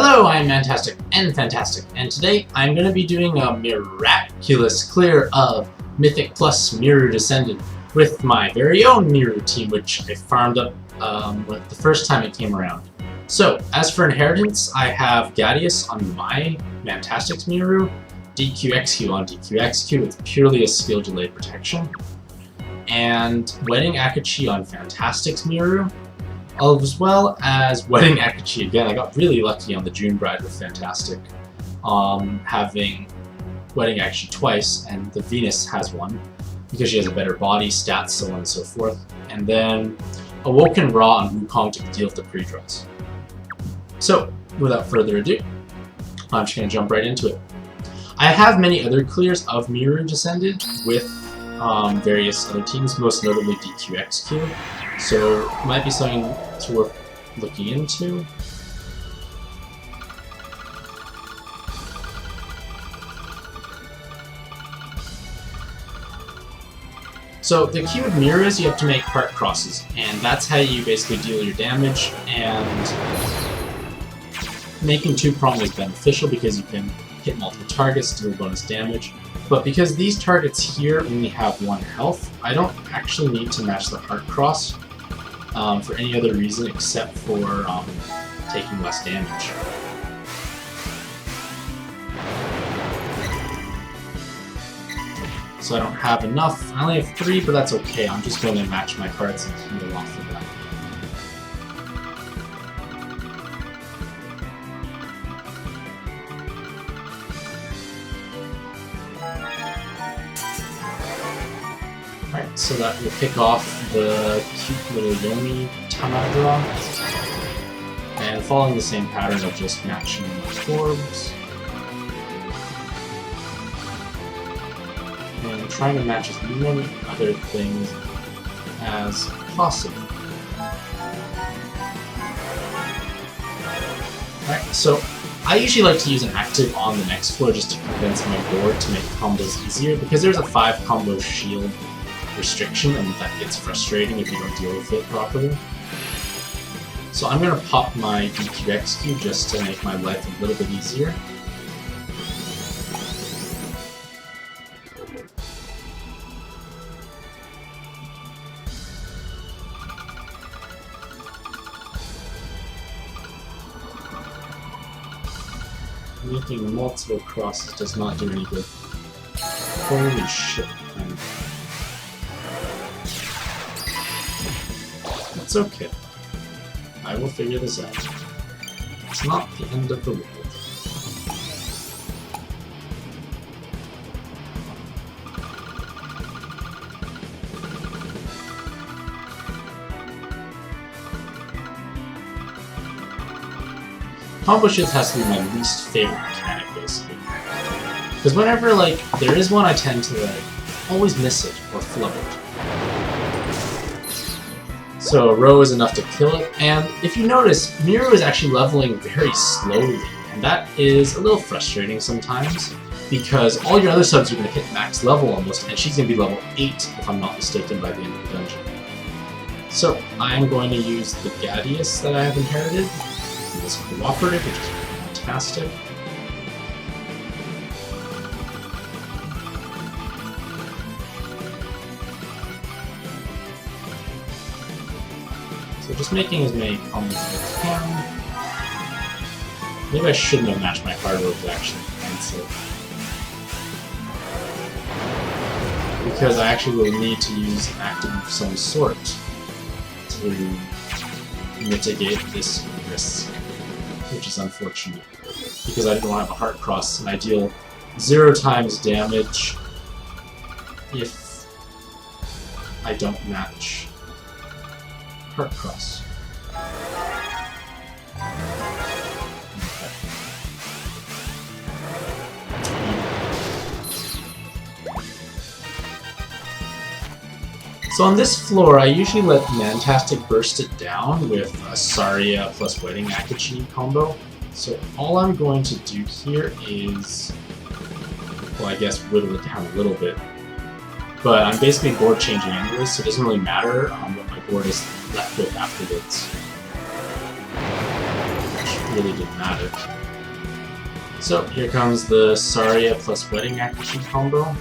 Hello, I'm Mantastic and Fantastic, and today I'm going to be doing a miraculous clear of Mythic plus Miru Descendant with my very own Miru team, which I farmed up the first time it came around. So, as for inheritance, I have Gadius on my Mantastic's Miru, DQXQ on DQXQ with purely a skill delayed protection, and Wedding Akachi on Fantastic's Miru, as well as Wedding Akachi again. I got really lucky on the June Bride with Fantastic, having Wedding Akachi twice, and the Venus has one, because she has a better body, stats, so on and so forth. And then Awoken Ra on Wukong to deal with the pre-draws. So, without further ado, I'm just going to jump right into it. I have many other clears of Miru Descended with various other teams, most notably DQXQ. So, it might be something worth looking into. So, the key with Miru is you have to make heart crosses, and that's how you basically deal your damage, and making two-prong is beneficial because you can hit multiple targets, deal bonus damage. But because these targets here only have 1 health, I don't actually need to match the heart cross for any other reason except for taking less damage. So I don't have enough. I only have 3, but that's okay. I'm just going to match my cards and heal off of that. Alright, so that will kick off the cute little Yomi timeout draw. And following the same pattern of just matching the orbs. And trying to match as many other things as possible. Alright, so I usually like to use an active on the next floor just to convince my board to make combos easier, because there's a 5 combo shield restriction, and that gets frustrating if you don't deal with it properly. So I'm going to pop my DQXQ just to make my life a little bit easier. Making multiple crosses does not do any good. Holy shit. It's okay. I will figure this out. It's not the end of the world. Combo shift has to be my least favorite mechanic, basically. Because whenever, like, there is one, I tend to, like, always miss it or flub it. So a row is enough to kill it, and if you notice, Miru is actually leveling very slowly, and that is a little frustrating sometimes, because all your other subs are going to hit max level almost, and she's going to be level 8, if I'm not mistaken, by the end of the dungeon. So I'm going to use the Gadius that I have inherited, this cooperative, which is fantastic. So just making as many combos as I can. Maybe I shouldn't have matched my card roll to actually cancel, because I actually will need to use an active of some sort to mitigate this risk, which is unfortunate, because I don't have a heart cross, and I deal 0 times damage if I don't match heart cross. So on this floor, I usually let Mantastic burst it down with a Saria plus Wedding Akachi combo. So all I'm going to do here is, well, I guess whittle it down a little bit. But I'm basically board changing anyways, so it doesn't really matter what my board is left with afterwards. really didn't matter. So here comes the Saria plus Wedding Accuracy combo.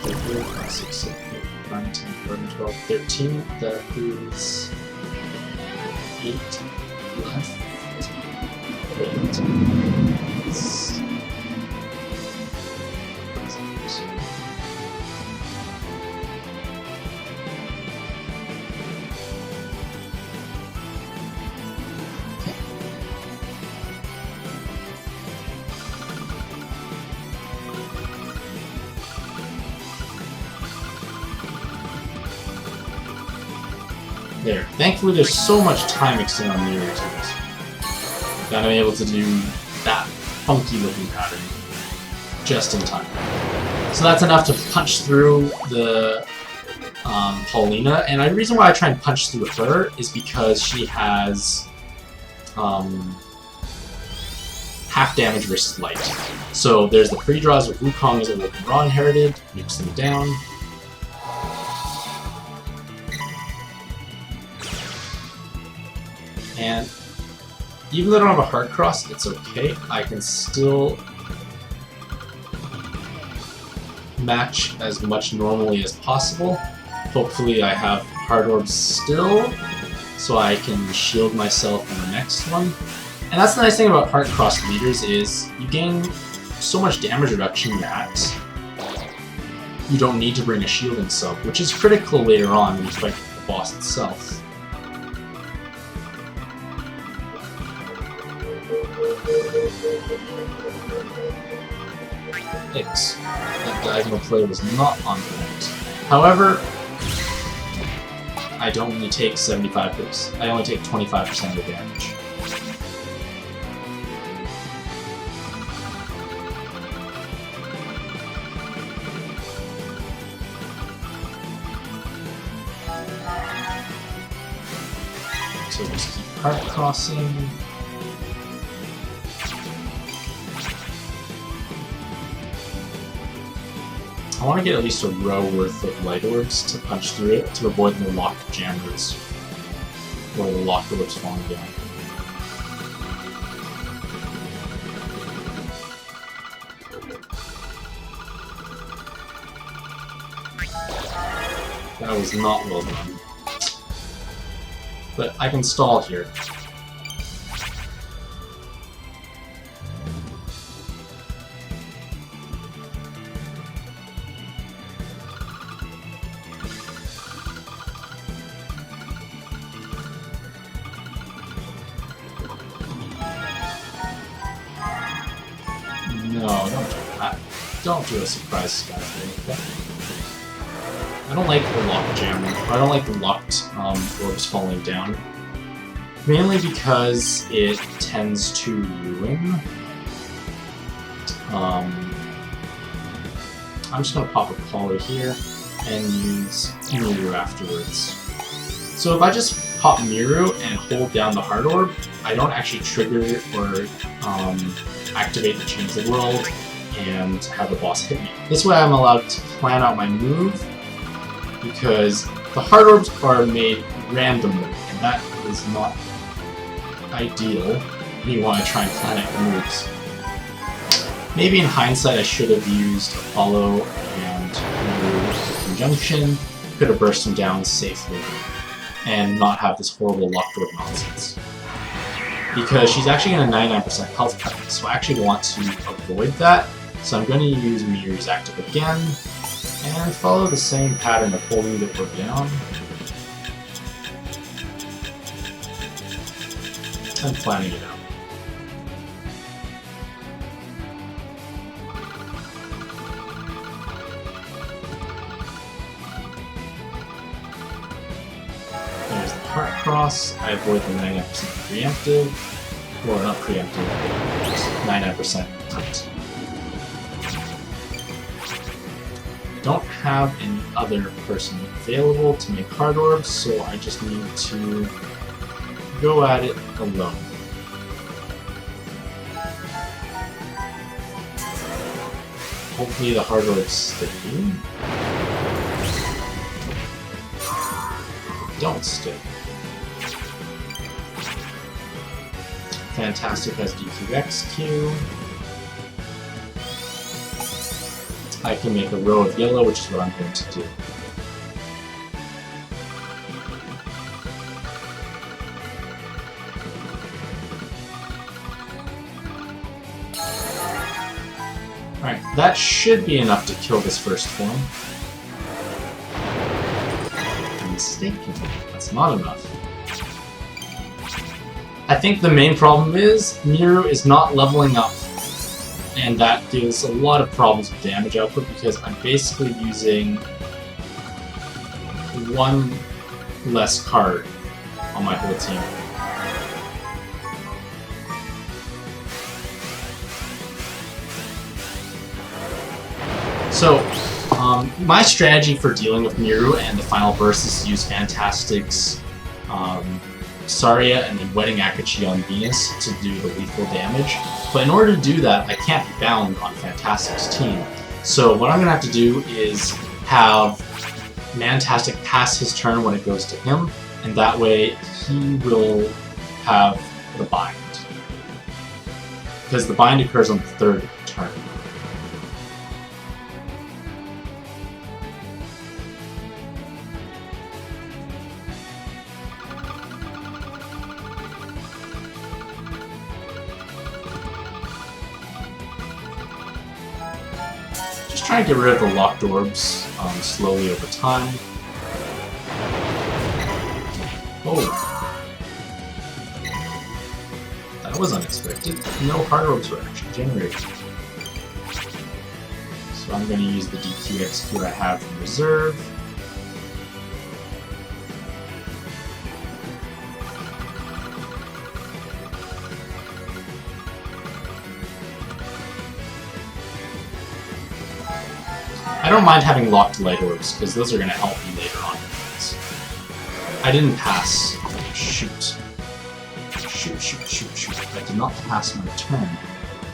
5, 6, 7, 8, 9, 10, 11, 12, 13. That is 8 left. 8. There. Thankfully, there's so much time extended on the mirror tools that I'm able to do that funky looking pattern just in time. So that's enough to punch through the Paulina, and the reason why I try and punch through her is because she has half damage versus light. So there's the pre-draws with Wukong as a Woken Raw inherited, nukes them down. And even though I don't have a hard cross, it's okay. I can still match as much normally as possible. Hopefully I have hard orbs still, so I can shield myself in the next one. And that's the nice thing about hard cross leaders is you gain so much damage reduction that you don't need to bring a shielding sub, which is critical later on when you fight the boss itself. X. That diagonal play was not on point. However, I don't only take 75%. I only take 25% of the damage. So just keep heart crossing. I want to get at least a row worth of light orbs to punch through it to avoid the locked jammers or the locked orbs falling down. That was not well done. But I can stall here. No, don't do that. Don't do a surprise sky like that. I don't like the locked jam. I don't like the locked orbs falling down. Mainly because it tends to ruin. I'm just gonna pop a collar here and use Miru afterwards. So if I just pop Miru and hold down the hard orb, I don't actually trigger or activate the Change the World and have the boss hit me. This way I'm allowed to plan out my move, because the hard orbs are made randomly, and that is not ideal when you want to try and plan out your moves. Maybe in hindsight I should have used Apollo and Miru conjunction, could have burst him down safely, and not have this horrible locked orb nonsense. Because she's actually in a 99% health cut, so I actually want to avoid that. So I'm going to use Miru's active again, and follow the same pattern of holding the orb down, and planning it out. There's the heart cross. I avoid the 99% preemptive, or not preemptive, just 99% hunt. Don't have any other person available to make hard orbs, so I just need to go at it alone. Hopefully the hard orbs stay. Don't stay. Fantastic has DQXQ. I can make a row of yellow, which is what I'm going to do. Alright, that should be enough to kill this first form. I'm mistaken. That's not enough. I think the main problem is Miru is not leveling up, and that gives a lot of problems with damage output because I'm basically using one less card on my whole team. So, my strategy for dealing with Miru and the final burst is to use Fantastic's Saria and then Wedding Akachi on Venus to do the lethal damage. But in order to do that, I can't be bound on Fantastic's team. So what I'm going to have to do is have Mantastic pass his turn when it goes to him, and that way he will have the bind. Because the bind occurs on the third turn. Try to get rid of the locked orbs slowly over time. Oh! That was unexpected. No hard orbs were actually generated. So I'm going to use the DQXQ I have in reserve. I don't mind having locked light orbs, because those are going to help me later on. I didn't pass. Shoot. Shoot. I did not pass my turn.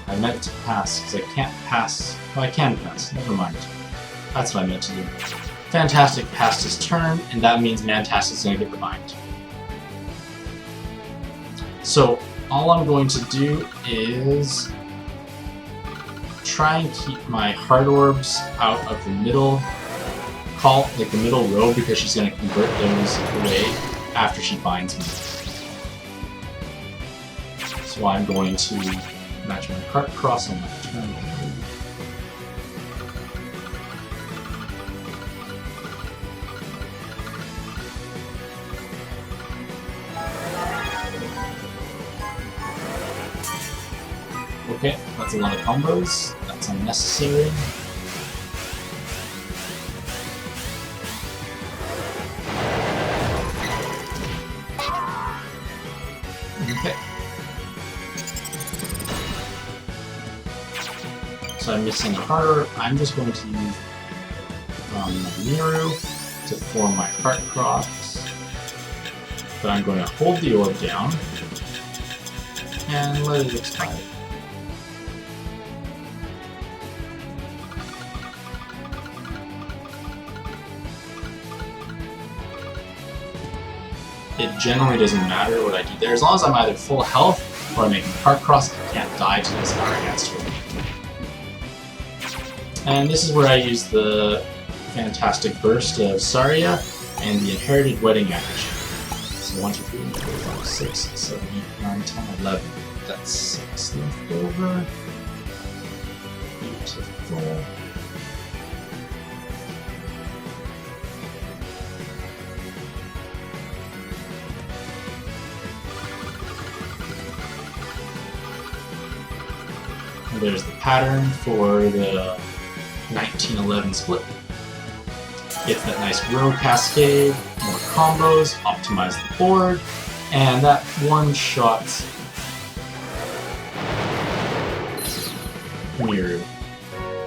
I meant to pass, because I can't pass. Oh, I can pass. Never mind. That's what I meant to do. Fantastic passed his turn, and that means Mantastic's going to get the bind. So, all I'm going to do is try and keep my hard orbs out of the middle the middle row, because she's going to convert those away after she binds me. So I'm going to match my cart cross on my turn. Okay, that's a lot of combos. That's unnecessary. Okay. So I'm missing a harder. I'm just going to use Miru to form my heart cross. But I'm going to hold the orb down and let it expire. It generally doesn't matter what I do there. As long as I'm either full health or I'm making heart cross, I can't die to this power against her. And this is where I use the Fantastic Burst of Saria and the Inherited Wedding Akachi. So 1, 2, 3, 4, 5, 6, 7, 8, 9, 10, 11. That's 6 left over. Beautiful. And there's the pattern for the 1911 split. Gets that nice row cascade, more combos, optimize the board, and that one-shot Miru.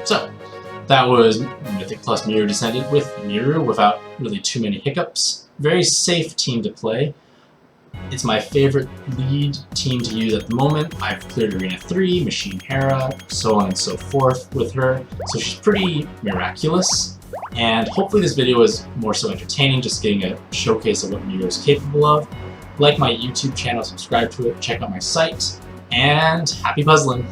So, that was Mythic plus Miru Descended with Miru without really too many hiccups. Very safe team to play. It's my favorite lead team to use at the moment. I've cleared Arena 3, Machine Hera, so on and so forth with her, so she's pretty miraculous. And hopefully this video is more so entertaining, just getting a showcase of what Miru is capable of. like my YouTube channel, subscribe to it, check out my site, and happy puzzling!